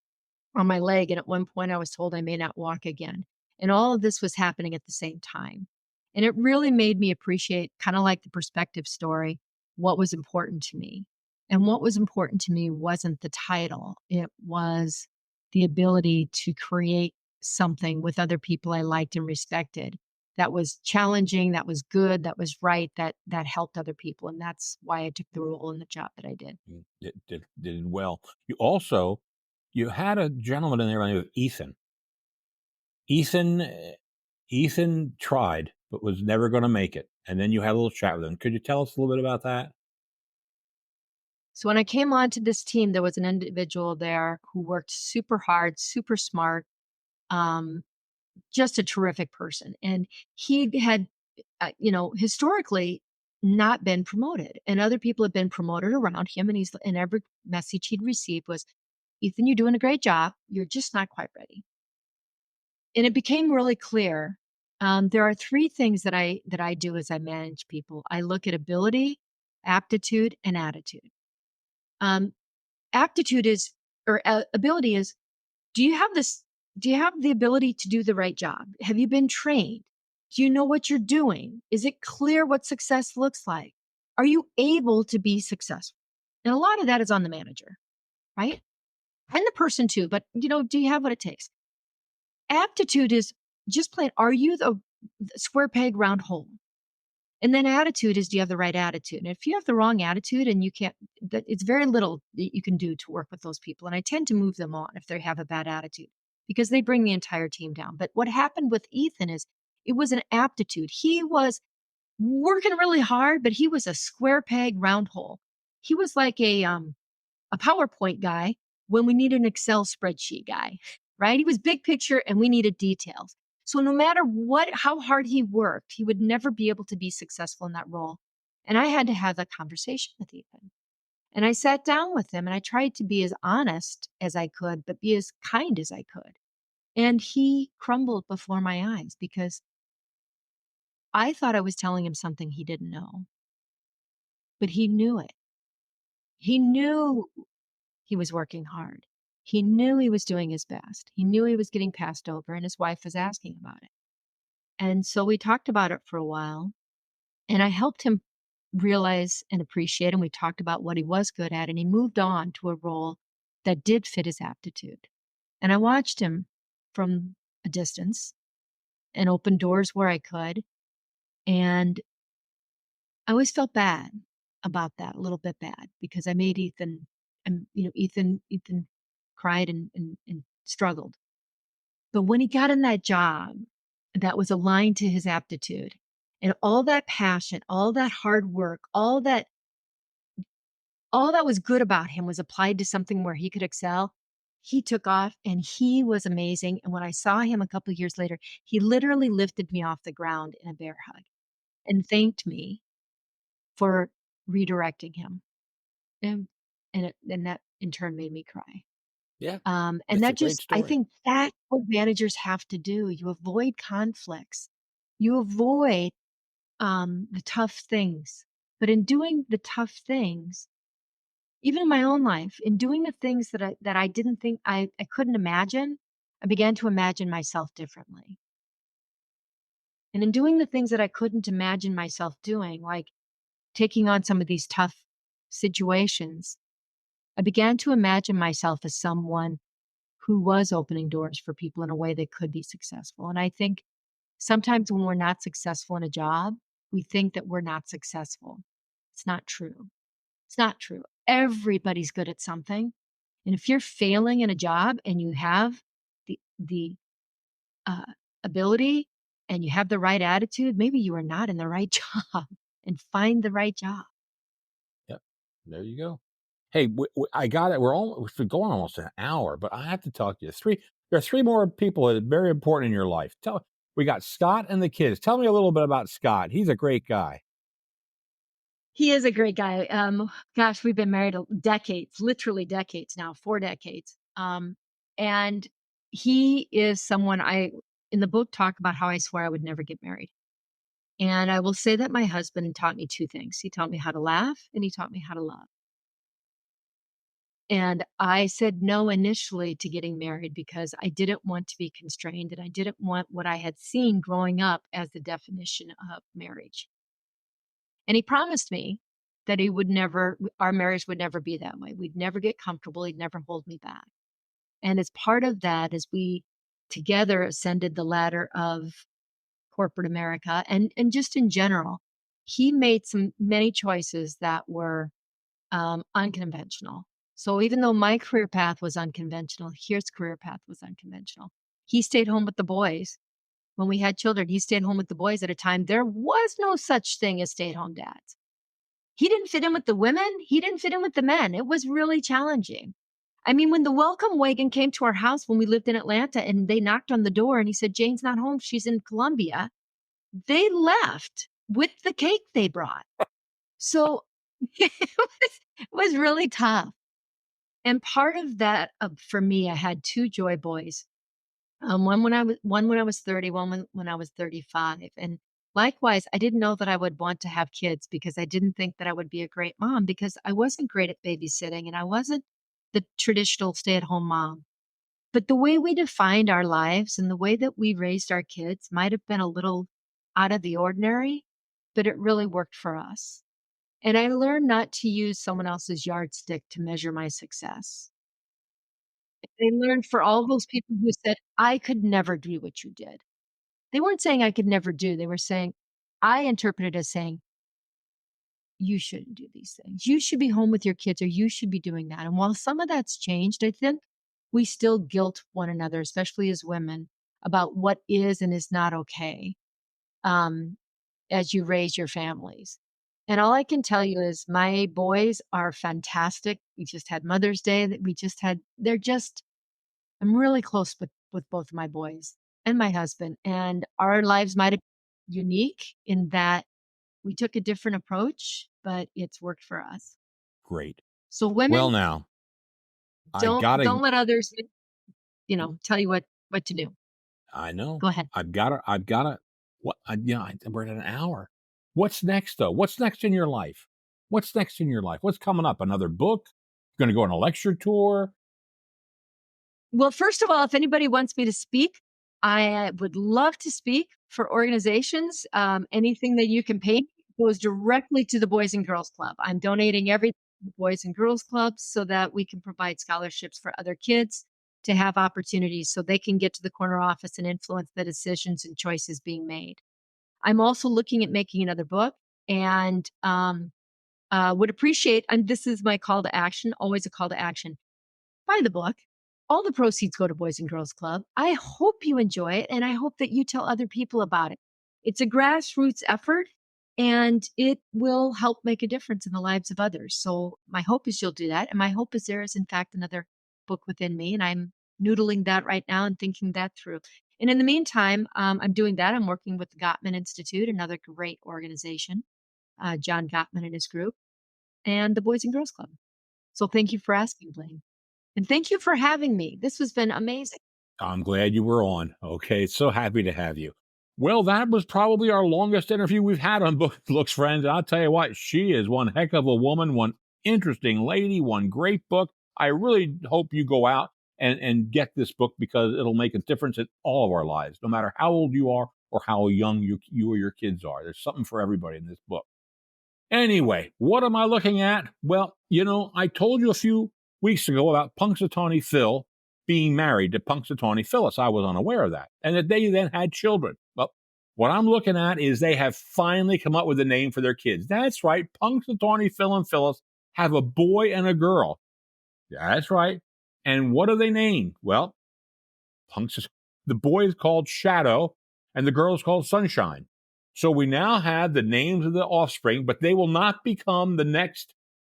on my leg. And at one point, I was told I may not walk again. And all of this was happening at the same time. And it really made me appreciate, kind of like the perspective story, what was important to me. And what was important to me wasn't the title, it was the ability to create something with other people I liked and respected that was challenging, that was good, that was right, that helped other people. And that's why I took the role in the job that I did. Did well. You had a gentleman in there by the name of Ethan. Ethan Ethan tried, but was never going to make it. And then you had a little chat with him. Could you tell us a little bit about that? So when I came onto this team, there was an individual there who worked super hard, super smart, um, just a terrific person. And he had, historically not been promoted, and other people had been promoted around him. And every message he'd received was, "Ethan, you're doing a great job. You're just not quite ready." And it became really clear. There are 3 things that I do as I manage people. I look at ability, aptitude, and attitude. Um, Aptitude is or ability is, do you have the ability to do the right job? Have you been trained? Do you know what you're doing? Is it clear what success looks like? Are you able to be successful? And a lot of that is on the manager, right? And the person too, but do you have what it takes? Aptitude is just plain, are you the square peg round hole? And then attitude is, do you have the right attitude? And if you have the wrong attitude and you can't, that it's very little that you can do to work with those people. And I tend to move them on if they have a bad attitude because they bring the entire team down. But what happened with Ethan is it was an aptitude. He was working really hard, but he was a square peg, round hole. He was like a PowerPoint guy when we needed an Excel spreadsheet guy, right? He was big picture and we needed details. So no matter how hard he worked, he would never be able to be successful in that role. And I had to have that conversation with Ethan. And I sat down with him and I tried to be as honest as I could, but be as kind as I could. And he crumbled before my eyes because I thought I was telling him something he didn't know, but he knew it. He knew he was working hard. He knew he was doing his best. He knew he was getting passed over, and his wife was asking about it. And so we talked about it for a while, and I helped him realize and appreciate, and we talked about what he was good at, and he moved on to a role that did fit his aptitude. And I watched him from a distance and opened doors where I could. And I always felt bad about that, a little bit bad, because I made Ethan, and Ethan cried and struggled. But when he got in that job that was aligned to his aptitude and all that passion, all that hard work, all that was good about him was applied to something where he could excel. He took off and he was amazing. And when I saw him a couple of years later, he literally lifted me off the ground in a bear hug and thanked me for redirecting him. And and that in turn made me cry. Yeah, And it's a that great just I story. think that's what managers have to do. You avoid conflicts. You avoid, the tough things. But in doing the tough things, even in my own life, in doing the things that I didn't think I couldn't imagine, I began to imagine myself differently. And in doing the things that I couldn't imagine myself doing, like taking on some of these tough situations, I began to imagine myself as someone who was opening doors for people in a way that could be successful. And I think sometimes when we're not successful in a job, we think that we're not successful. It's not true. It's not true. Everybody's good at something. And if you're failing in a job and you have the uh, ability and you have the right attitude, maybe you are not in the right job and find the right job. Yep. There you go. Hey, I got it. We've been going almost an hour, but I have to talk to you. There are three more people that are very important in your life. We got Scott and the kids. Tell me a little bit about Scott. He's a great guy. He is a great guy. Gosh, we've been married decades, literally decades now, 4 decades. And he is someone I, in the book, talk about how I swear I would never get married. And I will say that my husband taught me two things. He taught me how to laugh and he taught me how to love. And I said no initially to getting married because I didn't want to be constrained and I didn't want what I had seen growing up as the definition of marriage. And he promised me that our marriage would never be that way. We'd never get comfortable. He'd never hold me back. And as part of that, as we together ascended the ladder of corporate America and just in general, he made many choices that were unconventional. So even though my career path was unconventional, his career path was unconventional. He stayed home with the boys. When we had children, he stayed home with the boys at a time there was no such thing as stay at home dads. He didn't fit in with the women. He didn't fit in with the men. It was really challenging. I mean, when the welcome wagon came to our house when we lived in Atlanta and they knocked on the door and he said, Jane's not home. She's in Colombia. They left with the cake they brought. So it was really tough. And part of that, for me, I had two joy boys. One when I was 30, one when I was 35. And likewise, I didn't know that I would want to have kids because I didn't think that I would be a great mom because I wasn't great at babysitting and I wasn't the traditional stay-at-home mom. But the way we defined our lives and the way that we raised our kids might have been a little out of the ordinary, but it really worked for us. And I learned not to use someone else's yardstick to measure my success. I learned for all those people who said, "I could never do what you did." They weren't saying I could never do, they were saying, I interpret it as saying, you shouldn't do these things. You should be home with your kids or you should be doing that. And while some of that's changed, I think we still guilt one another, especially as women, about what is and is not okay um, as you raise your families. And all I can tell you is my boys are fantastic. We just had Mother's Day that we just had. They're just, I'm really close with both of my boys and my husband. And our lives might have been unique in that we took a different approach, but it's worked for us. Great. So Well, women, now I don't gotta. let others, tell you what to do. I know. Go ahead. I've gotta. What? We're at an hour. What's next, though? What's next in your life? What's next in your life? What's coming up? Another book? Going to go on a lecture tour? Well, first of all, if anybody wants me to speak, I would love to speak for organizations. Anything that you can pay goes directly to the Boys and Girls Club. I'm donating everything to the Boys and Girls Clubs so that we can provide scholarships for other kids to have opportunities so they can get to the corner office and influence the decisions and choices being made. I'm also looking at making another book and would appreciate, and this is my call to action, always a call to action. Buy the book. All the proceeds go to Boys and Girls Club. I hope you enjoy it, and I hope that you tell other people about it. It's a grassroots effort, and it will help make a difference in the lives of others. So my hope is you'll do that, and my hope is there is, in fact, another book within me, and I'm noodling that right now and thinking that through. And in the meantime, I'm doing that. I'm working with the Gottman Institute, another great organization, John Gottman and his group, and the Boys and Girls Club. So thank you for asking, Blaine. And thank you for having me. This has been amazing. I'm glad you were on. Okay, so happy to have you. Well, that was probably our longest interview we've had on Book Looks Friends. And I'll tell you what, she is one heck of a woman, one interesting lady, one great book. I really hope you go out and get this book because it'll make a difference in all of our lives, no matter how old you are or how young you or your kids are. There's something for everybody in this book. Anyway, what am I looking at? Well, I told you a few weeks ago about Punxsutawney Phil being married to Punxsutawney Phyllis. I was unaware of that. And that they then had children. Well, what I'm looking at is they have finally come up with a name for their kids. That's right. Punxsutawney Phil and Phyllis have a boy and a girl. That's right. And what are they named? Well, the boy is called Shadow and the girl is called Sunshine. So we now have the names of the offspring, but they will not become the next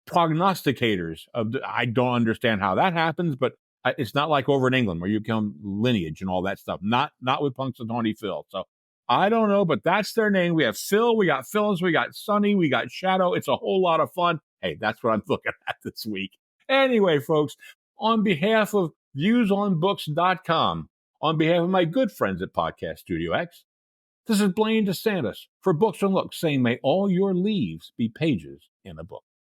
prognosticators I don't understand how that happens, but it's not like over in England where you become lineage and all that stuff. Not with Punxsutawney Phil. So I don't know, but that's their name. We have Phil, we got Phyllis, we got Sunny, we got Shadow. It's a whole lot of fun. Hey, that's what I'm looking at this week. Anyway, folks, on behalf of viewsonbooks.com, on behalf of my good friends at Podcast Studio X, this is Blaine DeSantis for Books and Looks saying, may all your leaves be pages in a book.